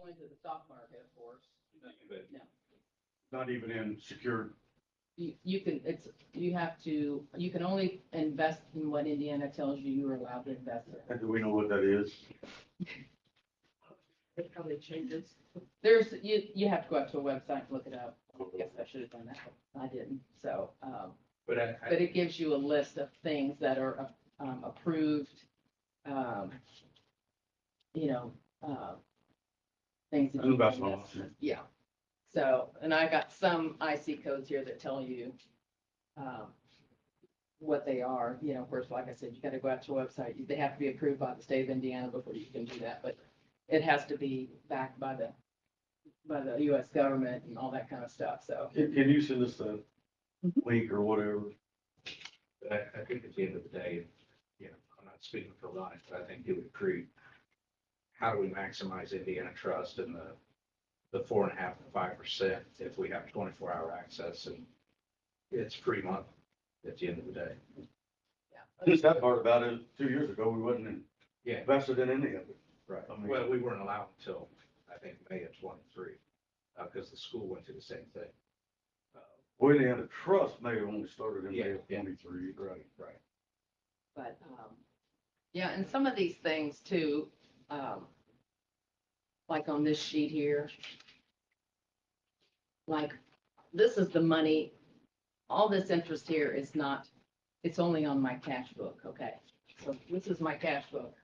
go into the stock market, of course. But No. Not even in secured. You can, you can only invest in what Indiana tells you you're allowed to invest in. And do we know what that is? It probably changes. You have to go out to a website and look it up. Yes, I should have done that. I didn't. So, but but it gives you a list of things that are, approved, you know, things that you can Investment invest in. option. Yeah. So, and I got some IC codes here that tell you, what they are. You know, of course, like I said, you gotta go out to a website. They have to be approved by the state of Indiana before you can do that, but it has to be backed by the US government and all that kind of stuff, so. Can you send us the Mhm. link or whatever? I think at the end of the day, you know, I'm not speaking for Ronnie, but I think it would create, how do we maximize Indiana Trust and the 4.5 to 5% if we have 24-hour access, and it's free month at the end of the day. Just that part about it, 2 years ago, we wasn't Yeah, invested in any of it. right. I mean- Well, we weren't allowed until, I think, May of 23, because the school went through the same thing. Well, Indiana Trust may have only started in May of Yeah. 23, right? Right. But, yeah, and some of these things too, like on this sheet here, like, this is the money, all this interest here is not, it's only on my cash book, okay? So this is my cash book,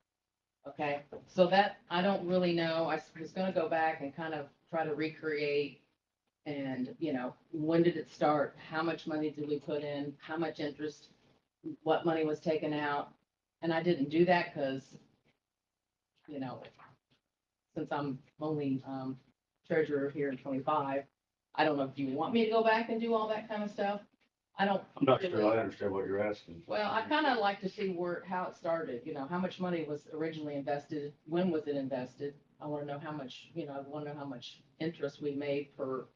okay? So that, I don't really know, I was gonna go back and kind of try to recreate, and, you know, when did it start? How much money did we put in? How much interest? What money was taken out? And I didn't do that because, you know, since I'm only, treasurer here in 25, I don't know if you want me to go back and do all that kind of stuff. I don't. I'm not sure I understand what you're asking. Well, I kind of like to see how it started, you know, how much money was originally invested, when was it invested? I want to know how much, you know, I want to know how much interest we made per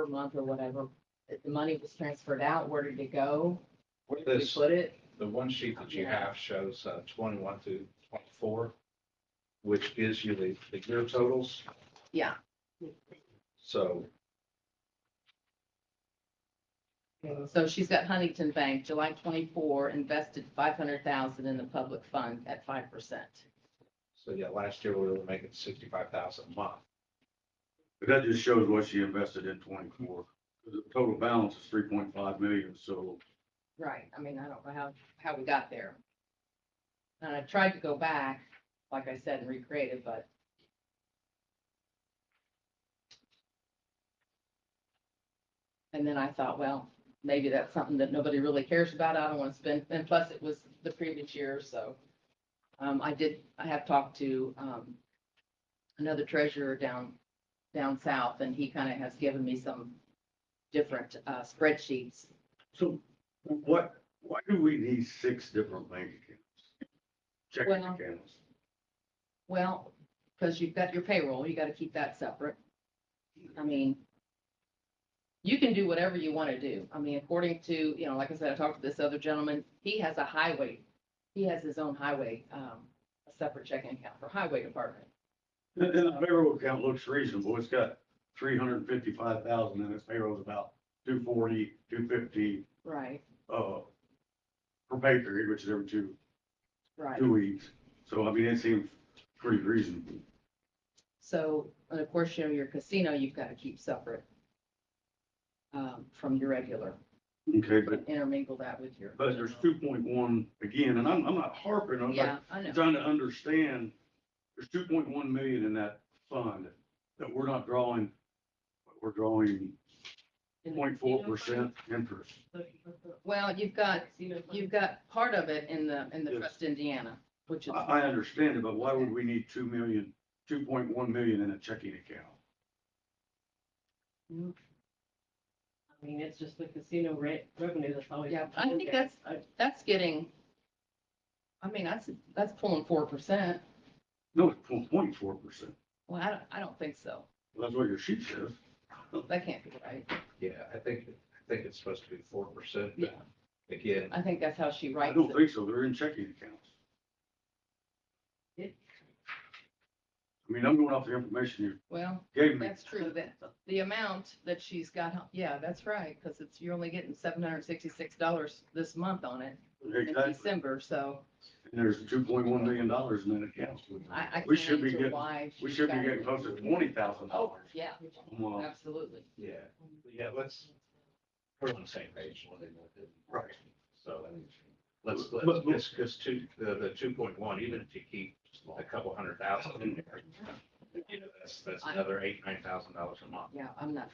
month or whatever. If the money was transferred out, where did it go? Where did we This- put it? The one sheet that you have shows 21 to 24, which gives you the year totals. Yeah. So So she's got Huntington Bank, July 24, invested 500,000 in the public fund at 5%. yeah, last year we were making 65,000 a month. But that just shows what she invested in 24. The total balance is 3.5 million, so Right, I mean, I don't know how we got there. And I tried to go back, like I said, and recreate it, but. And then I thought, well, maybe that's something that nobody really cares about, I don't want to spend, and plus it was the previous year, so. I have talked to, another treasurer down south, and he kind of has given me some different, spreadsheets. So why do we need 6 different bank accounts? Checking Well- accounts. Well, because you've got your payroll, you gotta keep that separate. I mean, you can do whatever you want to do. I mean, according to, you know, like I said, I talked to this other gentleman, he has a highway, he has his own highway, a separate checking account for highway department. And the payroll account looks reasonable. It's got 355,000 and its payroll's about 240, 250, Right, per pay period, which is every right. 2 weeks. So, I mean, it seems pretty reasonable. So, and of course, you know, your casino, you've got to keep separate, from your regular, Okay, but, intermingle that with your. but there's 2.1 again, and I'm not harping on Yeah, that. I know. I'm trying to understand, there's 2.1 million in that fund that we're not drawing, but we're drawing 0.4% interest. Well, you've got part of it in the Yes. Trust Indiana, which is. I understand it, but why would we need 2.1 million in a checking account? I mean, it's just the casino revenue that's always. Yeah, I think that's getting, I mean, that's pulling 4%. No, it's 0.4%. Well, I don't think so. That's what your sheet says. That can't be right. Yeah, I think it's supposed to be 4%. Yeah. But again, I think that's how she I writes don't it. think so. They're in checking accounts. It- I mean, I'm going off the information you Well, gave me. that's true, that the amount that she's got, yeah, that's right, because you're only getting $766 this month on it in Exactly. December, so And there's $2.1 million in that account. I We can't should be answer getting- why. We she's should be got getting it. close to $20,000. Oh, yeah, Well, absolutely. Yeah, yeah, we're on the same page. right. So But- let's, because the 2.1, even if you keep a couple $100,000 in there, you know, that's another $8,000-9,000 a month. Yeah, I'm not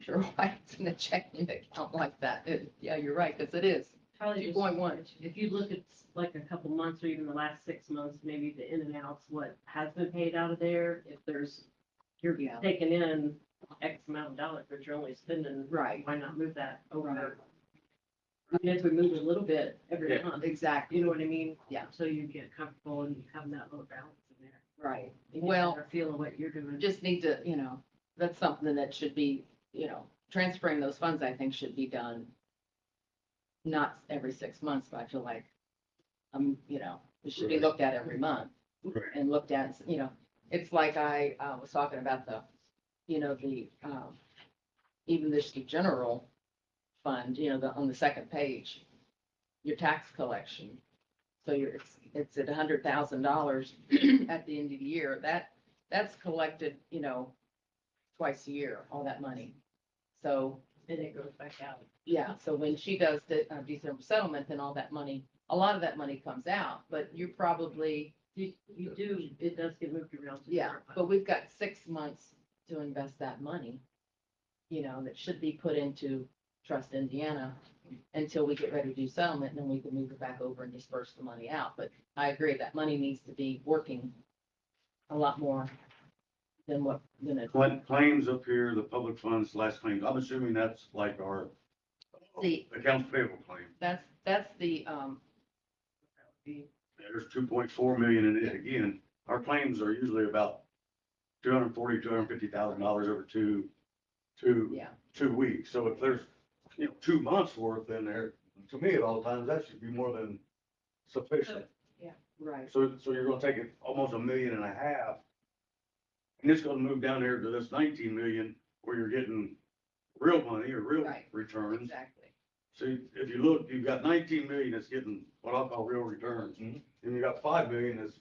sure why it's in a checking account like that. Yeah, you're right, because it is. Probably just, 2.1. if you look at like a couple months or even the last 6 months, maybe the in and outs, what has been paid out of there, if there's, you're Yeah. taking in X amount of dollars, but you're only spending, Right. why not move that Right. over? Even if we move a little bit every Yeah. month, Exactly, you know what I mean? Yeah. So you get comfortable and having that little balance in there. right. You get a Well, better feel of what you're doing. just need to, that's something that should be, transferring those funds, I think, should be done not every 6 months, but I feel like, it should be Right. looked at every month Right. and looked at, it's like I was talking about even this general fund, on the second page, your tax collection. So it's at $100,000 at the end of the year. That's collected, twice a year, all that money. So, And it goes back out. yeah, so when she does the December settlement, then all that money, a lot of that money comes out, but you probably, You do, it does get moved around. to yeah, different but funds. we've got 6 months to invest that money, that should be put into Trust Indiana until we get ready to do settlement, and then we can move it back over and disperse the money out. But I agree, that money needs to be working a lot more than it. Claims up here, the public funds, last claims, I'm assuming that's like our The, accounts payable claim. that's the, There's 2.4 million in it. Again, our claims are usually about $250,000 over two yeah, 2 weeks. So if there's, 2 months worth in there, to me at all times, that should be more than sufficient. right, So you're gonna take it almost 1.5 million. And it's gonna move down there to this 19 million where you're getting real money or real Right. returns. exactly. So if you look, you've got 19 million that's getting what I'll call real returns. Mhm. And you got 5 million that's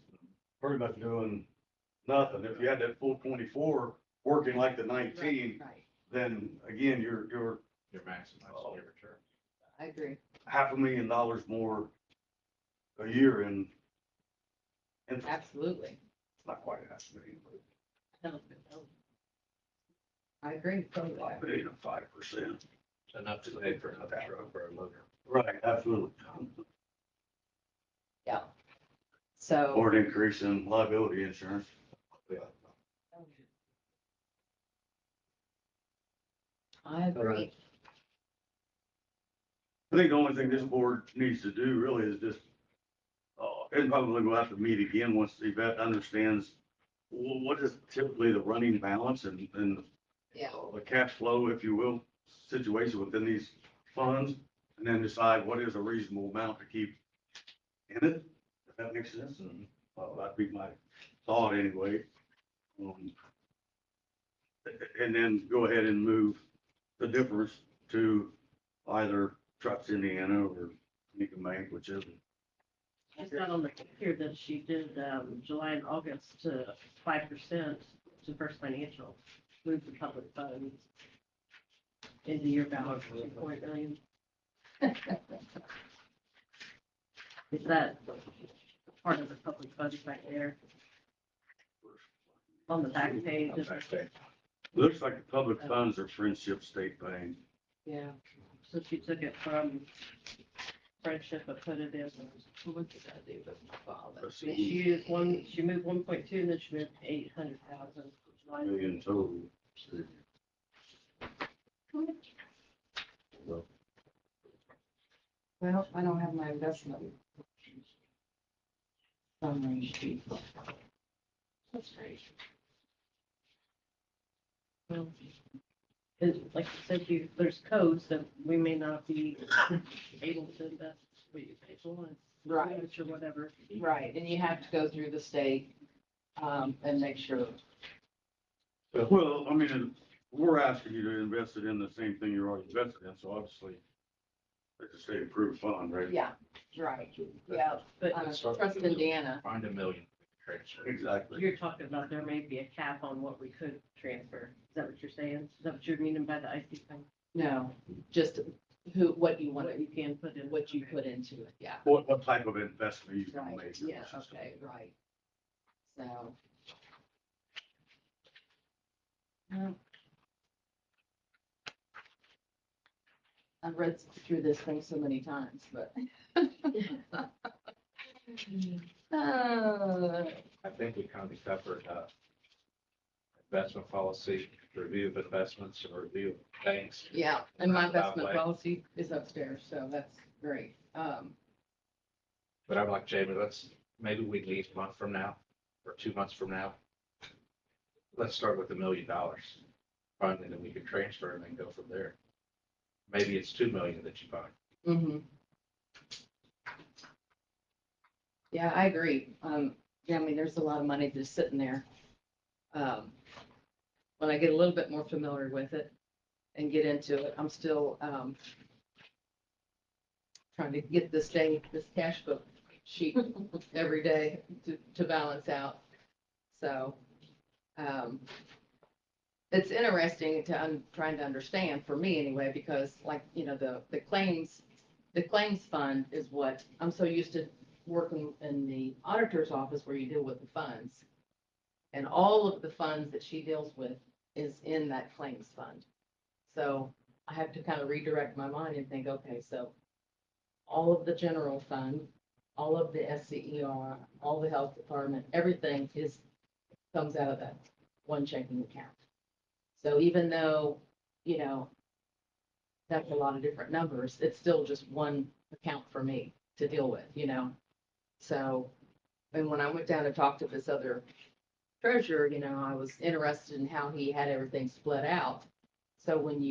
pretty much doing nothing. If you had that full 24 working like the 19, Right, then again, you're You're maximizing your return. I agree. $500,000 more a year in Absolutely. not quite $500,000, That was good. That was- I agree. Totally. but 5%. Enough to pay for another truck or a loader. Right, absolutely. Yeah. So, Or an increase in liability insurance. I agree. I think the only thing this board needs to do really is just, and probably we'll have to meet again once Yvette understands what is typically the running balance and Yeah, the cash flow, if you will, situation within these funds, and then decide what is a reasonable amount to keep in it, if that makes sense. And, that'd be my thought anyway. And then go ahead and move the difference to either Trust Indiana or Lincoln Bank, whichever. She's got on the here that she did, July and August to 5% to First Financial, move the public funds into your balance, 2 million. Is that part of the public funds back there? On the back page, is it? Looks like the public funds are Friendship State Bank. yeah. So she took it from Friendship and put it in. What did I do with my father? Let's And see, she moved 1.2 and then she moved 800,000. million total. Well, I don't have my investment. Summary sheet. That's great. And like you said, there's codes that we may not be able to invest, what you pay for, Right. or whatever. Right, and you have to go through the state. and make sure. Well, I mean, we're asking you to invest it in the same thing you're already invested in, so obviously, it's a state approved fund, right? Yeah, right, yeah, But Trust Indiana. Find $1 million transfer. Exactly. you're talking about there may be a cap on what we could transfer. Is that what you're saying? Is that what you're meaning by the IC fund? No, just what you want, What you can put in? what you Okay. put into it, yeah. What type of investment you can Right, make? yeah, okay, right. So. I've read through this thing so many times, but. I think we kind of covered, investment policy, review of investments, and review of banks. Yeah, and my Roundabout investment way. policy is upstairs, so that's great. But I'm like, Jamie, maybe we leave a month from now, or 2 months from now. Let's start with $1 million. Finally, then we can transfer and then go from there. Maybe it's 2 million that you find. mhm. Yeah, I agree. Yeah, I mean, there's a lot of money just sitting there. When I get a little bit more familiar with it and get into it, I'm still, trying to get this cash book sheet every day to balance out. So, it's interesting I'm trying to understand, for me anyway, because like, the claims fund is what, I'm so used to working in the auditor's office where you deal with the funds. And all of the funds that she deals with is in that claims fund. So I have to kind of redirect my mind and think, okay, so all of the general fund, all of the SCER, all the health department, everything comes out of that one checking account. So even though, that's a lot of different numbers, it's still just one account for me to deal with. So, and when I went down to talk to this other treasurer, I was interested in how he had everything split out. So when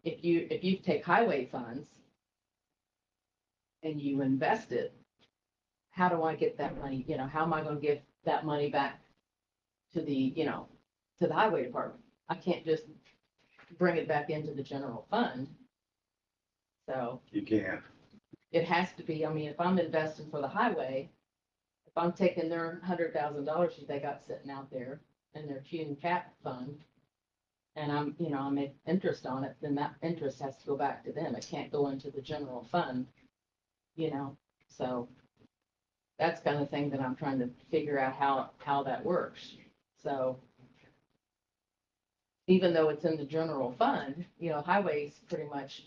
if you take highway funds and you invest it, how do I get that money? How am I going to give that money back to the highway department? I can't just bring it back into the general fund. So You can't. it has to be, I mean, if I'm investing for the highway, if I'm taking their $100,000 that they got sitting out there in their June cap fund, and I make interest on it, then that interest has to go back to them. It can't go into the general fund, so that's kind of thing that I'm trying to figure out how that works. So even though it's in the general fund, highways pretty much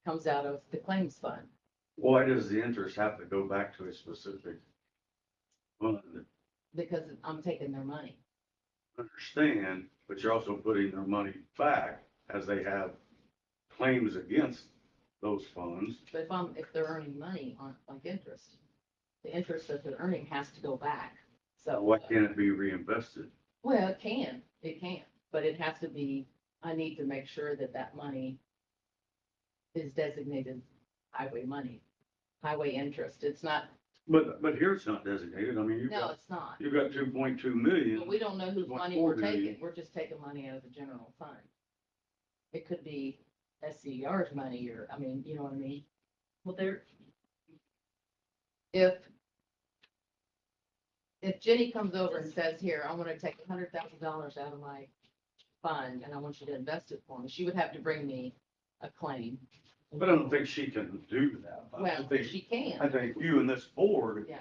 comes out of the claims fund. Why does the interest have to go back to a specific fund? Because I'm taking their money. Understand, but you're also putting their money back as they have claims against those funds. But if they're earning money on like interest, the interest that they're earning has to go back. So Why can't it be reinvested? well, it can, but it has to be, I need to make sure that that money is designated highway money, highway interest. It's not, But here it's not designated. I mean, no, it's not. you've got 2.2 million. But we don't know whose money 2.4 we're million. taking. We're just taking money out of the general fund. It could be SCR's money or, I mean, you know what I mean? Well, there, If Jenny comes over and says, here, I want to take $100,000 out of my fund and I want you to invest it for me, she would have to bring me a claim. But I don't think she can do that. I Well, think, she I can, think you and this board yeah.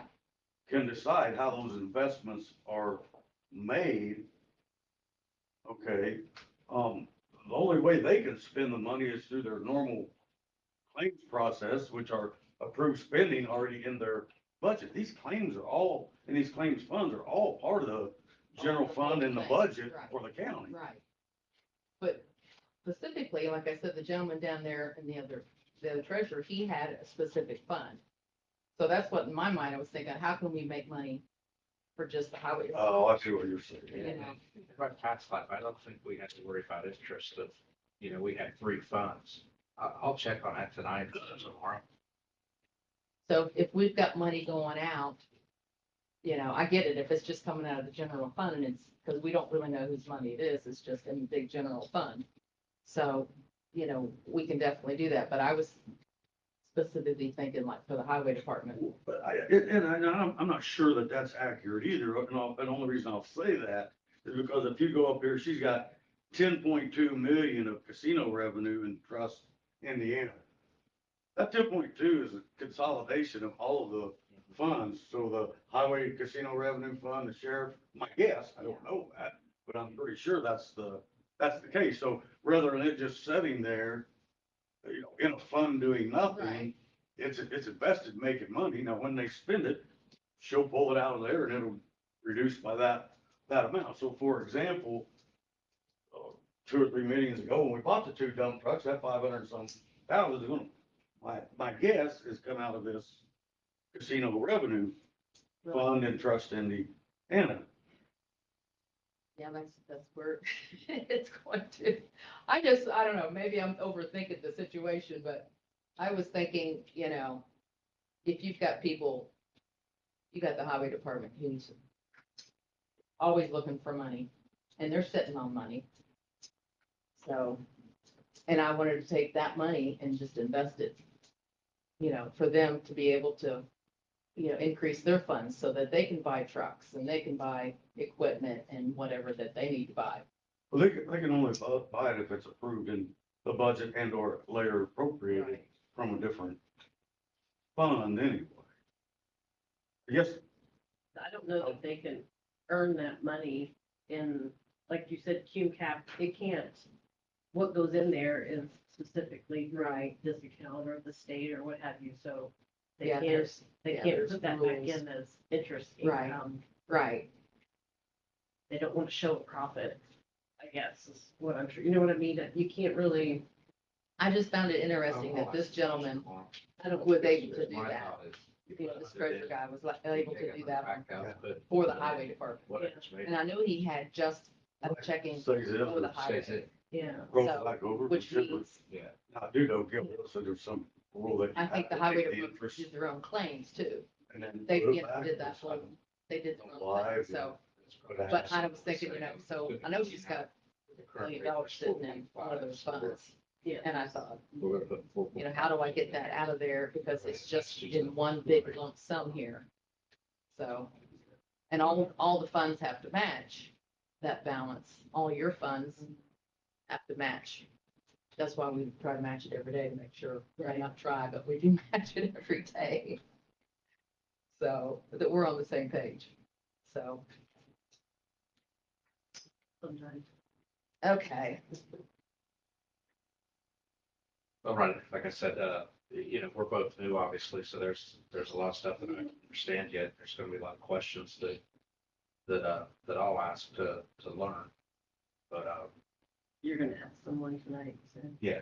can decide how those investments are made. Okay, the only way they can spend the money is through their normal claims process, which are approved spending already in their budget. These claims are all, and these claims funds are all part of the general fund and the budget for the county. Right. But specifically, like I said, the gentleman down there and the other treasurer, he had a specific fund. So that's what in my mind, I was thinking, how can we make money for just the highways? Oh, I see what you're saying. You know? Right, past life, I don't think we have to worry about interest of, we had 3 funds. I'll check on that tonight or tomorrow. So if we've got money going out You know, I get it, if it's just coming out of the general fund and it's, because we don't really know whose money it is, it's just in the big general fund. So, you know, we can definitely do that, but I was specifically thinking like for the highway department. But I'm not sure that that's accurate either, and the only reason I'll say that is because if you go up here, she's got 10.2 million of casino revenue in trust Indiana. That 10.2 is a consolidation of all of the funds, so the highway casino revenue fund, the sheriff, my guess, I don't know that, but I'm pretty sure that's the case, so rather than it just sitting there, you know, in a fund doing nothing, Right. it's invested making money. Now, when they spend it, she'll pull it out of there and it'll reduce by that amount. So for example, 2 or 3 meetings ago, when we bought the 2 dump trucks, that 500 and some thousand is gonna, my guess is come out of this casino revenue fund and trust in the Indiana. Yeah, that's where it's going to. I don't know, maybe I'm overthinking the situation, but I was thinking, you know, if you've got people, you got the highway department who's always looking for money and they're sitting on money. So, and I wanted to take that money and just invest it, you know, for them to be able to, you know, increase their funds so that they can buy trucks and they can buy equipment and whatever that they need to buy. Well, they can only buy it if it's approved in the budget and or later appropriated Right. from a different fund anyway. Yes, I don't know that they can earn that money in, like you said, Q cap, it can't. What goes in there is specifically Right. this account or the state or what have you, so they Yeah, can't, there's, they yeah, can't there's put that back rules. in as interest Right. income. right. They don't want to show a profit, I guess, is what I'm sure, you know what I mean? That you can't really, I just found it interesting that this gentleman was able to do that. You know, this treasurer guy was able to do that for the highway department. And I knew he had just a checking for Stays in, the or highway, yeah. rolls so, back over. which means, I do know, Gil, so there's some rule that. I think the you have to highway take the department interest did their own claims too. and then They, put it you know, back did or that whole, something. they did their own Live, thing, so. yeah. But I was thinking, you know, so I know she's got $1 million sitting in one of those funds. Yeah. And I thought, you know, how do I get that out of there? Because it's just in one big lump sum here. So, and all the funds have to match that balance. All your funds have to match. That's why we try to match it every day to make sure, right, not try, but we do match it every day. So that we're on the same page. So, Sometimes. okay. All right, like I said, you know, we're both new, obviously, so there's a lot of stuff that I don't understand yet. There's gonna be a lot of questions that I'll ask to learn. But, You're gonna have someone tonight, so. yeah,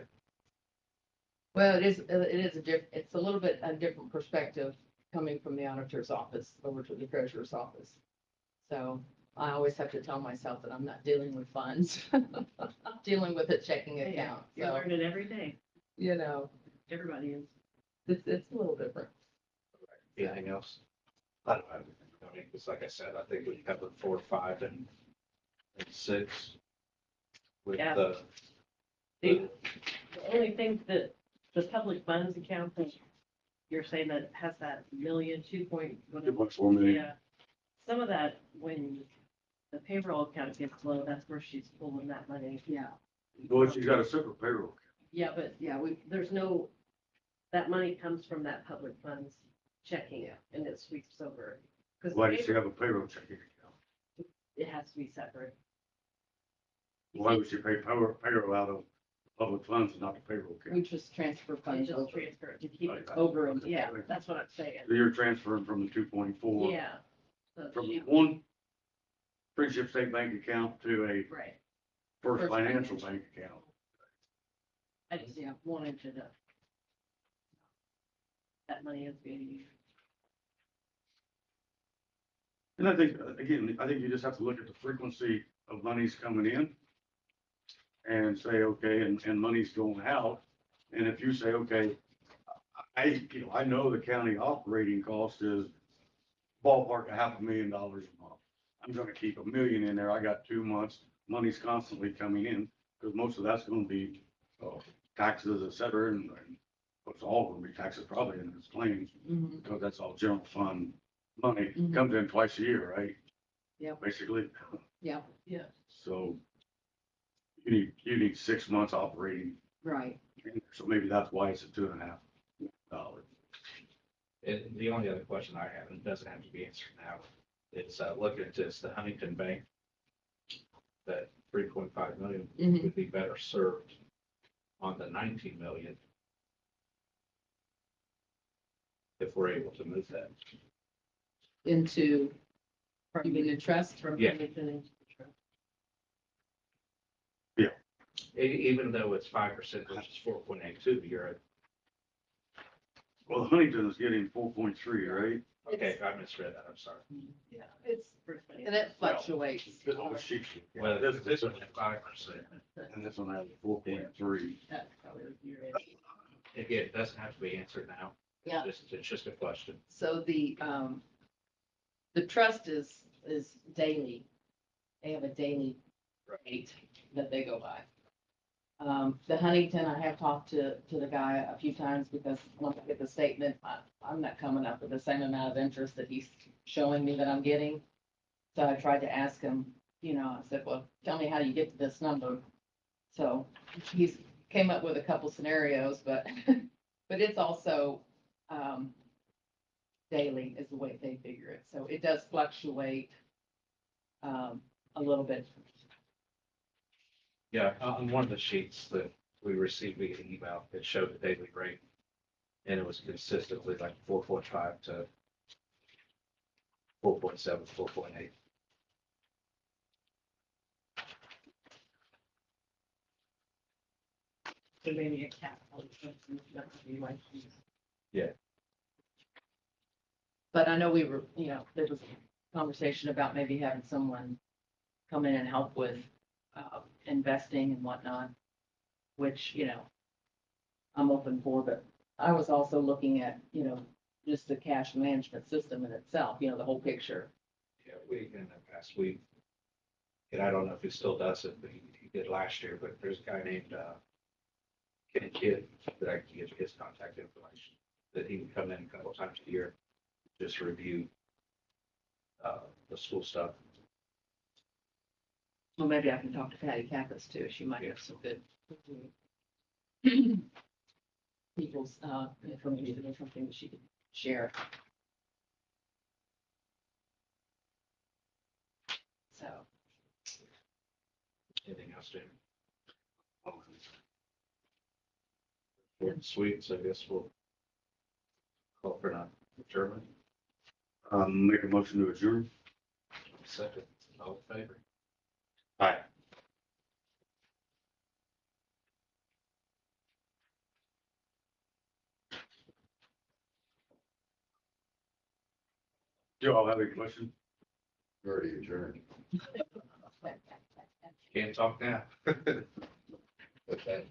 Well, it is it's a little bit a different perspective coming from the auditor's office over to the treasurer's office. So I always have to tell myself that I'm not dealing with funds. I'm dealing with a checking account. You're So, learning every day. you know, Everybody is. it's a little different. anything else? I don't have anything. I mean, it's like I said, I think we covered 4, 5, and 6. With Yeah. The only thing that the public funds account that you're saying that has that million, 2 point, whatever. 2.4 million. Yeah. Some of that, when the payroll account gets low, that's where she's pulling that money. Yeah. Well, she's got a separate payroll. Yeah, but Yeah, there's no, that money comes from that public funds checking and it sweeps over. Because Why does she have a payroll checking account? it has to be separate. Why would she pay payroll out of public funds and not the payroll we account? just transfer You funds just over. transfer it to keep it. Over and Yeah, that's what I'm saying. So you're transferring from the 2.4, Yeah. So from she- one Friendship State Bank account to a Right. First First Financial Financial. Bank account. I just Yeah. wanted to know. That money is being used. And I think, again, I think you just have to look at the frequency of monies coming in and say, okay, and money's going out. And if you say, okay, I know the county operating cost is ballpark of $500,000 a month. I'm gonna keep $1 million in there. I got 2 months. Money's constantly coming in, because most of that's gonna be taxes, et cetera, and it's all gonna be taxes probably in this claims, Mhm. because that's all general fund money. Mhm. Comes in twice a year, right? Yep. Basically, Yeah, so you need 6 months operating, right. so maybe that's why it's a $2.5 million. And the only other question I have, and it doesn't have to be answered now, is looking at this, the Huntington Bank, that 3.5 million Mhm. would be better served on the 19 million if we're able to move that. Into, you mean in trust? From Yeah. Huntington into the trust. Even though it's 5% versus 4.82, you're at, Well, Huntington is getting 4.3, right? okay, I misread that, I'm sorry. Yeah, it's, First Financial. and it fluctuates. This one was cheap. Well, this one's at 5%. And this one has 4.3. That's probably the year end. Again, it doesn't have to be answered now. Yeah. It's just a question. So the trust is daily. They have a daily rate that they go by. The Huntington, I have talked to the guy a few times because once I get the statement, I'm not coming up with the same amount of interest that he's showing me that I'm getting. So I tried to ask him, I said, well, tell me how you get to this number. So he's came up with a couple scenarios, but, but it's also, daily is the way they figure it. So it does fluctuate, a little bit. Yeah, on one of the sheets that we received via email, it showed the daily rate. And it was consistently like 4.5 to 4.7, 4.8. So maybe a cap. On something that would be like, But I know we were, there was a conversation about maybe having someone come in and help with, investing and whatnot, which, I'm open for, but I was also looking at, just the cash management system in itself, the whole picture. Yeah, we, in the past week, and I don't know if he still does it, but he did last year, but there's a guy named, Ken Kidd that I can give his contact information, that he would come in a couple times a year, just review, the school stuff. Well, maybe I can talk to Patty Kappas too. She might have some good people's, information or something that she could share. So, Anything else, Jamie? Short and sweet, so I guess we'll call for an adjournment. Make a motion to adjourn. Second, all in favor? Aye. Do y'all have any questions? Already adjourned. Can't talk now. Okay.